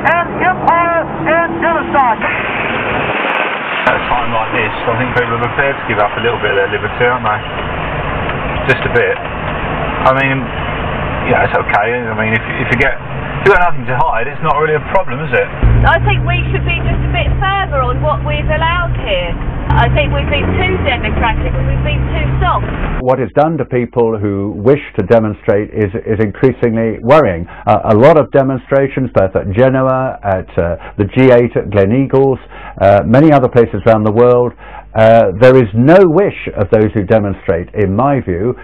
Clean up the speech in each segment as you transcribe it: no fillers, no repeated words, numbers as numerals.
and empire and genocide. At a time like this, I think people are prepared to give up a little bit of their liberty, aren't they? Just a bit. I mean, yeah, it's okay. I mean, if you got nothing to hide, it's not really a problem, is it? I think we should be just a bit further on what we've allowed here. I think we've been too democratic and we've been too soft. What it's done to people who wish to demonstrate is increasingly worrying. A lot of demonstrations, both at Genoa, at the G8 at Gleneagles, many other places around the world, there is no wish of those who demonstrate, in my view,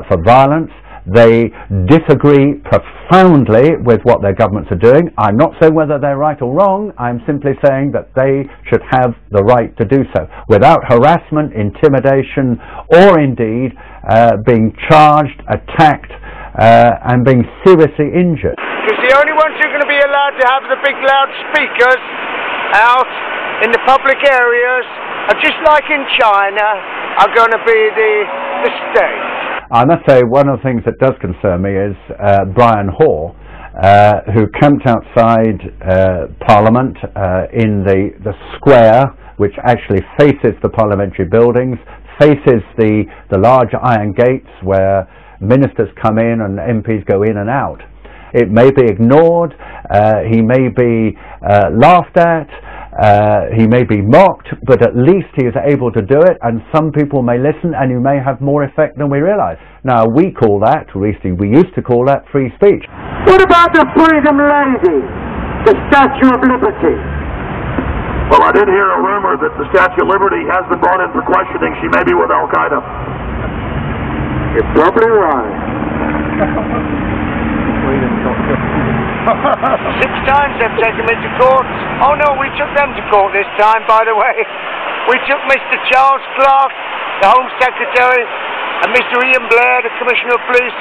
for violence. They disagree profoundly with what their governments are doing. I'm not saying whether they're right or wrong. I'm simply saying that they should have the right to do so without harassment, intimidation, or indeed being charged, attacked, and being seriously injured. Because the only ones who are going to be allowed to have the big loudspeakers out in the public areas, just like in China, are going to be the state. I must say, one of the things that does concern me is Brian Hoare, who camped outside Parliament in the square, which actually faces the parliamentary buildings, faces the large iron gates where ministers come in and MPs go in and out. It may be ignored, he may be laughed at, he may be mocked, but at least he is able to do it, and some people may listen, and you may have more effect than we realise. Now, we call that, or at least we used to call that, free speech. What about the Freedom Lady, the Statue of Liberty? Well, I did hear a rumor that the Statue of Liberty has been brought in for questioning. She may be with Al-Qaeda. You're probably right. 6 times they've taken me to court. Oh no, we took them to court this time, by the way. We took Mr. Charles Clark, the Home Secretary, and Mr. Ian Blair, the Commissioner of Police.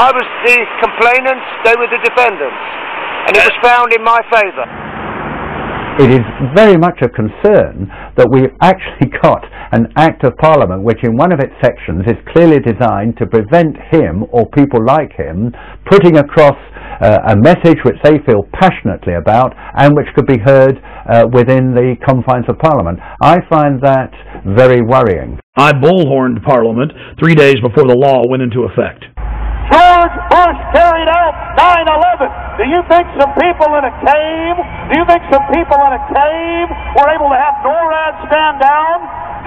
I was the complainant, they were the defendants. And it was found in my favour. It is very much a concern that we've actually got an Act of Parliament which in one of its sections is clearly designed to prevent him or people like him putting across a message which they feel passionately about and which could be heard within the confines of Parliament. I find that very worrying. I bullhorned Parliament 3 days before the law went into effect. George Bush carried out 9/11. Do you think some people in a cave were able to have NORAD stand down?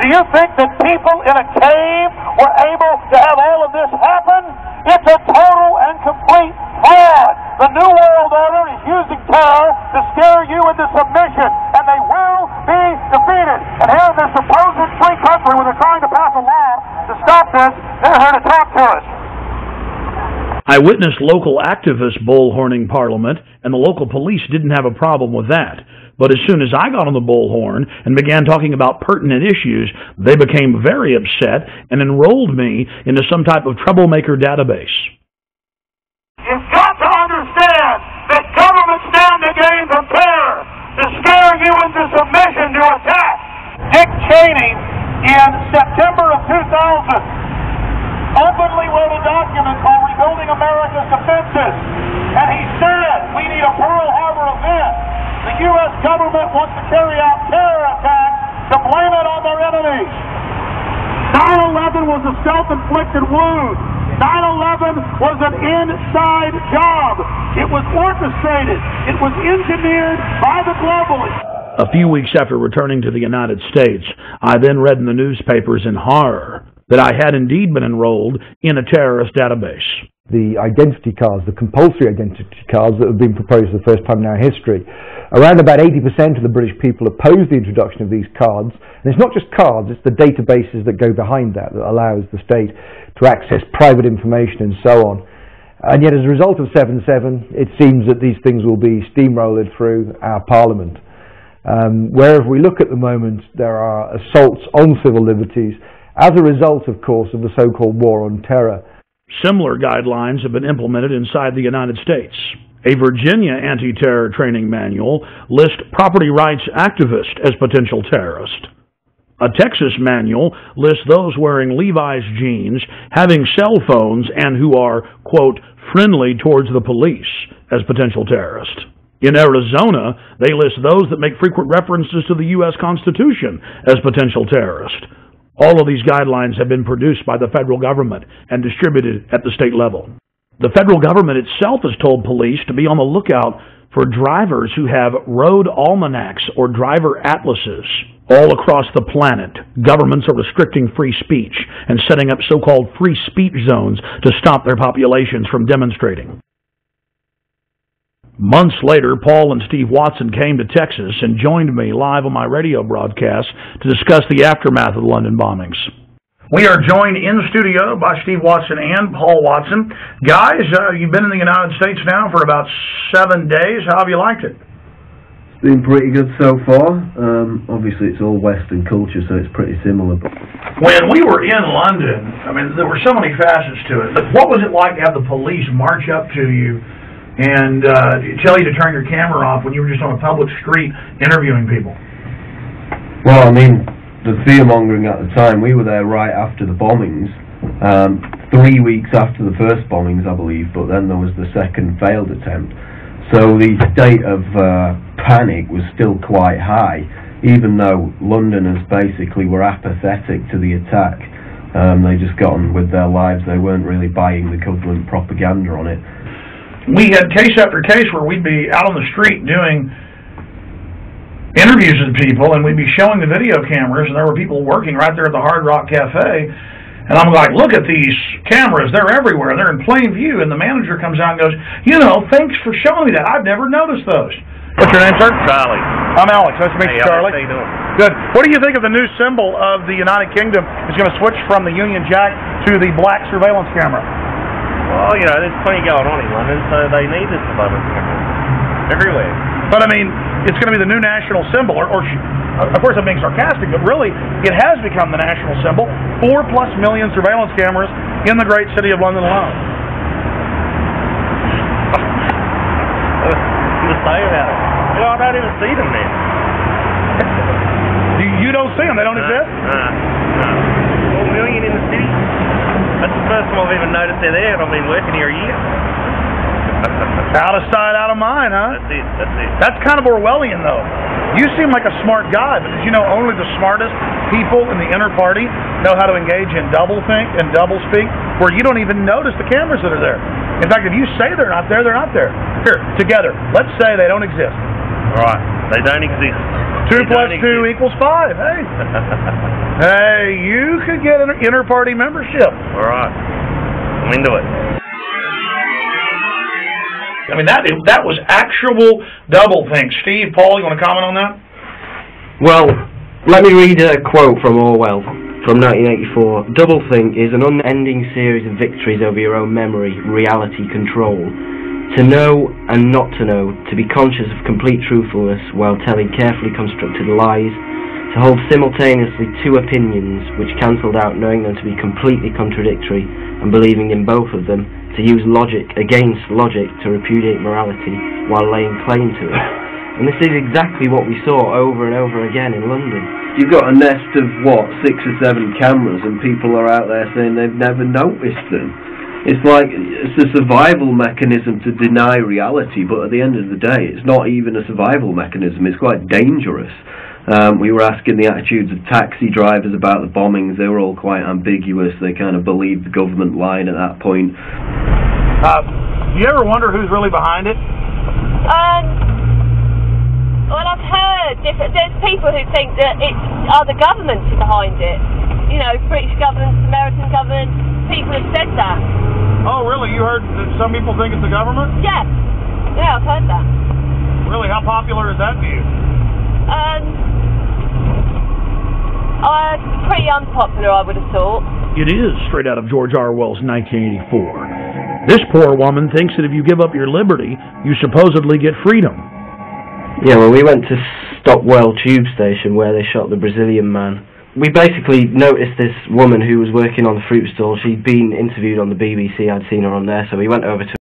Do you think that people in a cave were able to have all of this happen? It's a total and complete fraud. The New World Order is using terror to scare you into submission, and they will be defeated. And here in this supposed free country where they're trying to pass a law to stop this, they're here to talk to us. I witnessed local activists bullhorning Parliament, and the local police didn't have a problem with that. But as soon as I got on the bullhorn and began talking about pertinent issues, they became very upset and enrolled me into some type of troublemaker database. You've got to understand that government stand against the terror to scare you into submission to attack. Dick Cheney, in September of 2000, openly wrote a document called Rebuilding America's Defenses, and he said we need a Pearl Harbor event. The U.S. government wants to carry out terror attacks to blame it on their enemies. 9/11 was a self-inflicted wound. 9/11 was an inside job. It was orchestrated. It was engineered by the globalists. A few weeks after returning to the United States, I then read in the newspapers in horror that I had indeed been enrolled in a terrorist database. The identity cards, the compulsory identity cards that have been proposed for the first time in our history, around about 80% of the British people oppose the introduction of these cards. And it's not just cards, it's the databases that go behind that allows the state to access private information and so on. And yet as a result of 7/7, it seems that these things will be steamrolled through our Parliament. Wherever we look at the moment, there are assaults on civil liberties, as a result, of course, of the so-called war on terror. Similar guidelines have been implemented inside the United States. A Virginia anti-terror training manual lists property rights activists as potential terrorists. A Texas manual lists those wearing Levi's jeans, having cell phones, and who are, quote, friendly towards the police as potential terrorists. In Arizona, they list those that make frequent references to the U.S. Constitution as potential terrorists. All of these guidelines have been produced by the federal government and distributed at the state level. The federal government itself has told police to be on the lookout for drivers who have road almanacs or driver atlases. All across the planet, governments are restricting free speech and setting up so-called free speech zones to stop their populations from demonstrating. Months later, Paul and Steve Watson came to Texas and joined me live on my radio broadcast to discuss the aftermath of the London bombings. We are joined in studio by Steve Watson and Paul Watson. Guys, you've been in the United States now for about 7 days. How have you liked it? It's been pretty good so far. Obviously, it's all Western culture, so it's pretty similar. When we were in London, I mean, there were so many facets to it. What was it like to have the police march up to you and tell you to turn your camera off when you were just on a public street interviewing people? Well, I mean, the fear-mongering at the time, we were there right after the bombings, 3 weeks after the first bombings, I believe, but then there was the second failed attempt. So the state of panic was still quite high, even though Londoners basically were apathetic to the attack. They just got on with their lives. They weren't really buying the government propaganda on it. We had case after case where we'd be out on the street doing interviews with people, and we'd be showing the video cameras, and there were people working right there at the Hard Rock Cafe, and I'm like, look at these cameras, they're everywhere, they're in plain view, and the manager comes out and goes, you know, thanks for showing me that, I've never noticed those. What's your name, sir? Charlie. I'm Alex, nice to meet you, Charlie. How you doing? Good. What do you think of the new symbol of the United Kingdom is going to switch from the Union Jack to the black surveillance camera? Well, you know, there's plenty going on in London, so they need this surveillance camera everywhere. But, I mean, it's going to be the new national symbol, or of course I'm being sarcastic, but really, it has become the national symbol. 4+ million surveillance cameras in the great city of London alone. You say about it. You know, I don't even see them there. You don't see them? They don't exist? No. 4 million in the city? That's the first time I've even noticed they're there, and I've been working here a year. Out of sight, out of mind, huh? That's it. That's kind of Orwellian, though. You seem like a smart guy, but did you know only the smartest people in the inner party know how to engage in doublethink and doublespeak, where you don't even notice the cameras that are there? In fact, if you say they're not there, they're not there. Here, together, let's say they don't exist. All right, they don't exist. 2 plus 2 equals 5. Hey. Hey, you could get an inner party membership. All right, I'm into it. I mean, that was actual doublethink. Steve, Paul, you want to comment on that? Well, let me read a quote from Orwell from 1984. Doublethink is an unending series of victories over your own memory, reality, control. To know and not to know, to be conscious of complete truthfulness while telling carefully constructed lies, to hold simultaneously two opinions which cancelled out knowing them to be completely contradictory and believing in both of them, to use logic against logic to repudiate morality while laying claim to it. And this is exactly what we saw over and over again in London. You've got a nest of, 6 or 7 cameras, and people are out there saying they've never noticed them. It's like, it's a survival mechanism to deny reality, but at the end of the day, it's not even a survival mechanism, it's quite dangerous. We were asking the attitudes of taxi drivers about the bombings. They were all quite ambiguous. They kind of believed the government line at that point. Do you ever wonder who's really behind it? Well, I've heard there's people who think that it's other governments behind it. You know, British government, American government. People have said that. Oh, really? You heard that some people think it's the government? Yeah. Yeah, I've heard that. Really? How popular is that view? Pretty unpopular, I would have thought. It is straight out of George Orwell's 1984. This poor woman thinks that if you give up your liberty, you supposedly get freedom. Yeah, well, we went to Stockwell Tube Station where they shot the Brazilian man. We basically noticed this woman who was working on the fruit stall. She'd been interviewed on the BBC. I'd seen her on there, so we went over to